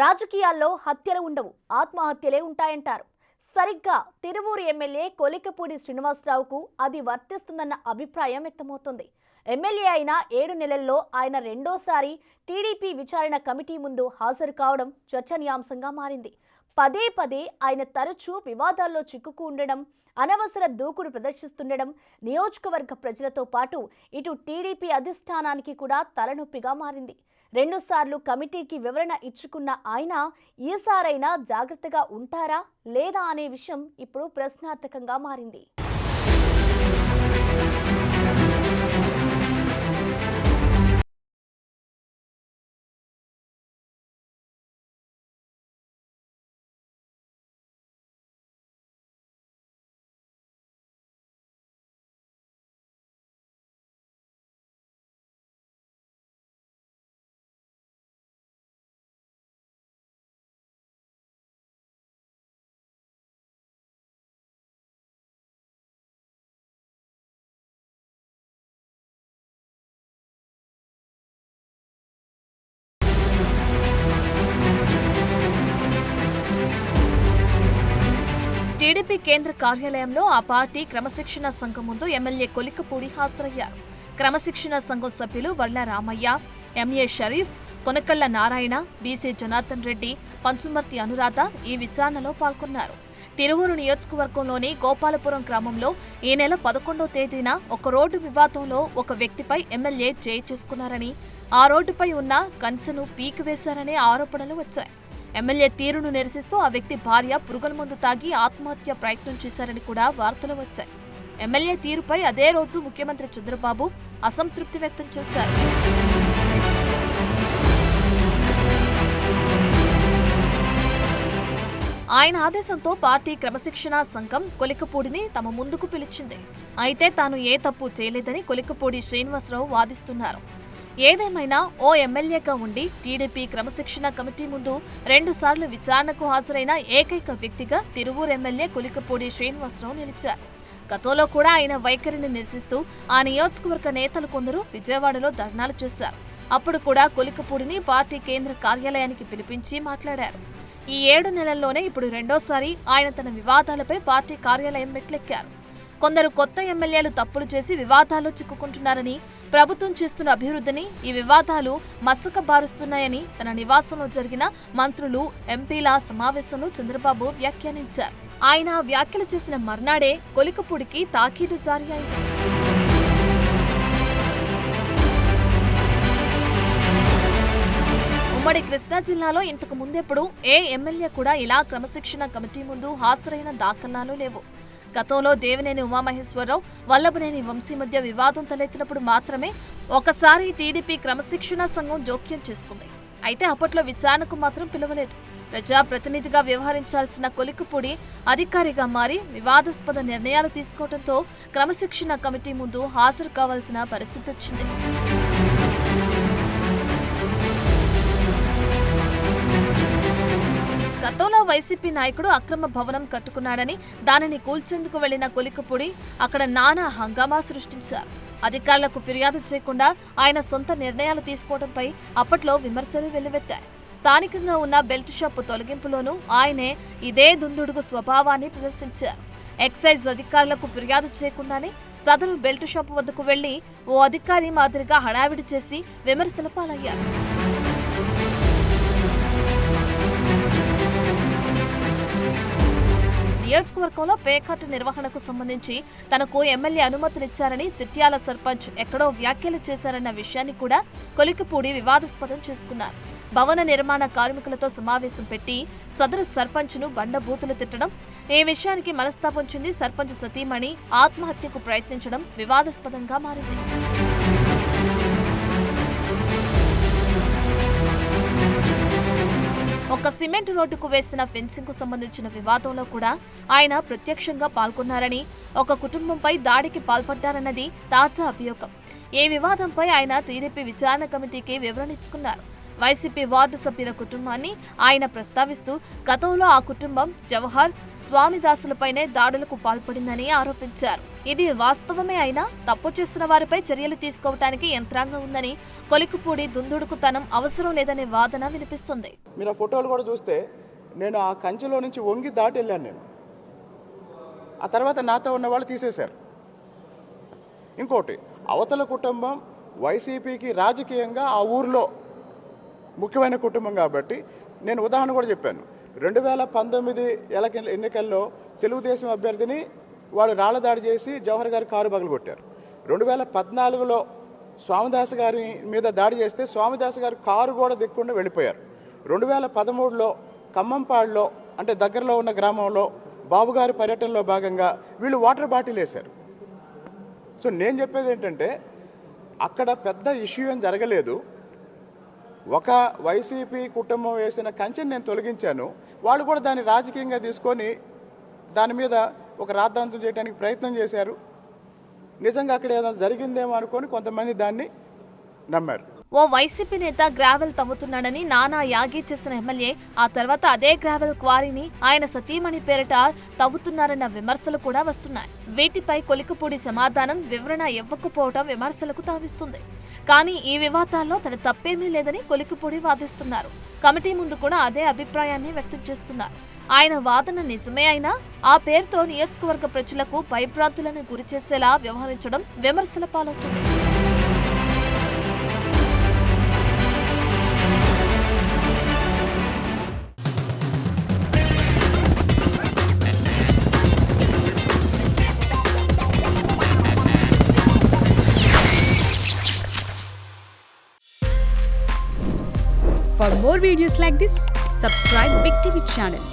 రాజకీయాల్లో హత్యలు ఉండవు, ఆత్మహత్యలే ఉంటాయంటారు. సరిగ్గా తిరువూరు ఎమ్మెల్యే కొలికపూడి శ్రీనివాసరావుకు అది వర్తిస్తుందన్న అభిప్రాయం వ్యక్తమవుతోంది. ఎమ్మెల్యే అయిన 7 నెలల్లో ఆయన రెండోసారి టీడీపీ విచారణ కమిటీ ముందు హాజరు కావడం చర్చనీయాంశంగా మారింది. పదే పదే ఆయన తరచూ వివాదాల్లో చిక్కుకు ఉండడం, అనవసర దూకుడు ప్రదర్శిస్తుండడం నియోజకవర్గ ప్రజలతో పాటు ఇటు టీడీపీ అధిష్టానానికి కూడా తలనొప్పిగా మారింది. 2 సార్లు కమిటీకి వివరణ ఇచ్చుకున్న ఆయన ఈసారైనా జాగ్రత్తగా ఉంటారా లేదా అనే విషయం ఇప్పుడు ప్రశ్నార్థకంగా మారింది. టీడీపీ కేంద్ర కార్యాలయంలో ఆ పార్టీ క్రమశిక్షణ సంఘం ముందు ఎమ్మెల్యే కొలికపూడి హాజరయ్యారు. క్రమశిక్షణ సంఘం సభ్యులు వర్ల రామయ్య, ఎంఏ షరీఫ్, కొనకళ్ల నారాయణ, బీసీ జనార్దన్ రెడ్డి, పంచుమర్తి అనురాధ ఈ విచారణలో పాల్గొన్నారు. తిరువూరు నియోజకవర్గంలోని గోపాలపురం గ్రామంలో ఈ నెల 11వ తేదీన ఒక రోడ్డు వివాదంలో ఒక వ్యక్తిపై ఎమ్మెల్యే చేయి చేసుకున్నారని, ఆ రోడ్డుపై ఉన్న కంచెను పీకివేశారనే ఆరోపణలు వచ్చాయి. ఎమ్మెల్యే తీరును నిరసిస్తూ ఆ వ్యక్తి భార్య పురుగుల మందు తాగి ఆత్మహత్య ప్రయత్నం చేశారని కూడా వార్తలు వచ్చాయి. ఎమ్మెల్యే తీరుపై అదే రోజు ముఖ్యమంత్రి చంద్రబాబు అసంతృప్తి వ్యక్తం చేశారు. ఆయన ఆదేశంతో పార్టీ క్రమశిక్షణ సంఘం కొలికపూడిని తమ ముందుకు పిలిచింది. అయితే తాను ఏ తప్పు చేయలేదని కొలికపూడి శ్రీనివాసరావు వాదిస్తున్నారు. ఏదేమైనా ఓ ఎమ్మెల్యేగా ఉండి టీడీపీ క్రమశిక్షణ కమిటీ ముందు 2 సార్లు విచారణకు హాజరైన ఏకైక వ్యక్తిగా తిరువూరు ఎమ్మెల్యే కొలికపూడి శ్రీనివాసరావు నిలిచారు. గతంలో కూడా ఆయన వైఖరిని నిరసిస్తూ ఆ నియోజకవర్గ నేతలు కొందరు విజయవాడలో ధర్నాలు చేశారు. అప్పుడు కూడా కొలికపూడిని పార్టీ కేంద్ర కార్యాలయానికి పిలిపించి మాట్లాడారు. ఈ 7 నెలల్లోనే ఇప్పుడు రెండోసారి ఆయన తన వివాదాలపై పార్టీ కార్యాలయం మెట్లెక్కారు. కొందరు కొత్త ఎమ్మెల్యేలు తప్పులు చేసి వివాదాల్లో చిక్కుకుంటున్నారని, ప్రభుత్వం చేస్తున్న అభివృద్ధిని ఈ వివాదాలు మసకబారుస్తున్నాయని తన నివాసంలో జరిగిన మంత్రులు, ఎంపీల సమావేశంలో చంద్రబాబు వ్యాఖ్యానించారు. ఆయన వ్యాఖ్యలు చేసిన మర్నాడే కొలికపూడికి తాకీదు జారీ అయింది. ఉమ్మడి కృష్ణా జిల్లాలో ఇంతకు ముందెప్పుడు ఏ ఎమ్మెల్యే కూడా ఇలా క్రమశిక్షణ కమిటీ ముందు హాజరైన దాఖలాలు లేవు. గతంలో దేవినేని ఉమామహేశ్వరరావు, వల్లభనేని వంశీ మధ్య వివాదం తలెత్తినప్పుడు మాత్రమే ఒకసారి టీడీపీ క్రమశిక్షణ సంఘం జోక్యం చేసుకుంది. అయితే అప్పట్లో విచారణకు మాత్రం పిలవలేదు. ప్రజాప్రతినిధిగా వ్యవహరించాల్సిన కొలికపూడి అధికారిగా మారి వివాదాస్పద నిర్ణయాలు తీసుకోవడంతో క్రమశిక్షణ కమిటీ ముందు హాజరు కావాల్సిన పరిస్థితి వచ్చింది. గతంలో వైసీపీ నాయకుడు అక్రమ భవనం కట్టుకున్నాడని, దానిని కూల్చేందుకు వెళ్లిన కొలికపూడి అక్కడ నానా హంగామా సృష్టించారు. అధికారులకు ఫిర్యాదు చేయకుండా ఆయన సొంత నిర్ణయాలు తీసుకోవడంపై అప్పట్లో విమర్శలు వెల్లువెత్తాయి. స్థానికంగా ఉన్న బెల్ట్ షాపు తొలగింపులోనూ ఆయనే ఇదే దుందుడుగు స్వభావాన్ని ప్రదర్శించారు. ఎక్సైజ్ అధికారులకు ఫిర్యాదు చేయకుండానే సదరు బెల్ట్ షాపు వద్దకు వెళ్లి ఓ అధికారి మాదిరిగా హడావిడి చేసి విమర్శల పాలయ్యారు. నియోజకవర్గంలో పేకాట నిర్వహణకు సంబంధించి తనకు ఎమ్మెల్యే అనుమతులిచ్చారని సిట్యాల సర్పంచ్ ఎక్కడో వ్యాఖ్యలు చేశారన్న విషయాన్ని కూడా కొలికపూడి వివాదాస్పదం చేసుకున్నారు. భవన నిర్మాణ కార్మికులతో సమావేశం పెట్టి సదరు సర్పంచ్ను బండబూతులు తిట్టడం, ఈ విషయానికి మనస్తాపం చెంది సర్పంచ్ సతీమణి ఆత్మహత్యకు ప్రయత్నించడం వివాదాస్పదంగా మారింది. ఒక సిమెంట్ రోడ్డుకు వేసిన ఫెన్సింగ్ కు సంబంధించిన వివాదంలో కూడా ఆయన ప్రత్యక్షంగా పాల్గొన్నారని, ఒక కుటుంబంపై దాడికి పాల్పడ్డారన్నది తాజా అభియోగం. ఈ వివాదంపై ఆయన టీడీపీ విచారణ కమిటీకి వివరణ ఇచ్చుకున్నారు. వైసీపీ వార్డు సభ్యుల కుటుంబాన్ని ఆయన ప్రస్తావిస్తూ గతంలో ఆ కుటుంబం జవహర్, స్వామిదాసులపైనే దాడులకు పాల్పడిందని ఆరోపించారు. ఇది వాస్తవమే అయినా తప్పు చేసిన వారిపై చర్యలు తీసుకోవటానికి యంత్రాంగం ఉందని కొలిక్కిపూడి దుందుడుకుతనం అవసరం లేదనే వాదన వినిపిస్తుంది. మీరు ఆ ఫోటోలు కూడా చూస్తే నేను ఆ కంచెలో నుంచి వంగి దాటి వెళ్ళాను. నేను ఆ తర్వాత నాతో ఉన్న వాళ్ళు తీసేశారు. ఇంకోటి, అవతల కుటుంబం వైసీపీకి రాజకీయంగా ఆ ఊర్లో ముఖ్యమైన కుటుంబం కాబట్టి నేను ఉదాహరణ కూడా చెప్పాను. 2019 ఎన్నికల్లో తెలుగుదేశం అభ్యర్థిని వాళ్ళు రాళ్లదాడి చేసి జవహర్ గారి కారు పగలగొట్టారు. 2014లో స్వామిదాస్ గారి మీద దాడి చేస్తే స్వామిదాస్ గారి కారు కూడా దిక్కుండా వెళ్ళిపోయారు. 2013లో ఖమ్మంపాడులో అంటే దగ్గరలో ఉన్న గ్రామంలో బాబు గారి పర్యటనలో భాగంగా వీళ్ళు వాటర్ బాటిల్ వేశారు. సో నేను చెప్పేది ఏంటంటే అక్కడ పెద్ద ఇష్యూ ఏం జరగలేదు. ఒక వైసీపీ కుటుంబం వేసిన కంచెని నేను తొలగించాను. వాళ్ళు కూడా దాన్ని రాజకీయంగా తీసుకొని దాని మీద ఒక రాద్ధాంతం చేయడానికి ప్రయత్నం చేశారు. నిజంగా అక్కడ ఏదైనా జరిగిందేమో అనుకొని కొంతమంది దాన్ని నమ్మారు. ఓ వైసీపీ నేత గ్రావెల్ తవ్వుతున్నాడని నానా యాగి చేసిన ఎమ్మెల్యే ఆ తర్వాత అదే గ్రావెల్ క్వారీని ఆయన సతీమణి పేరిట తవ్వుతున్నారన్న విమర్శలు కూడా వస్తున్నాయి. వీటిపై కొలిక్కిపూడి సమాధానం, వివరణ ఇవ్వకపోవడం విమర్శలకు తావిస్తుంది. కానీ ఈ వివాదాల్లో తన తప్పేమీ లేదని కొలిక్కిపూడి వాదిస్తున్నారు. కమిటీ ముందు కూడా అదే అభిప్రాయాన్ని వ్యక్తం చేస్తున్నారు. ఆయన వాదన నిజమే అయినా ఆ పేరుతో నియోజకవర్గ ప్రజలకు భయభ్రాంతులను గురిచేసేలా వ్యవహరించడం విమర్శల పాలవుతుంది. For more videos like this, subscribe Big TV channel.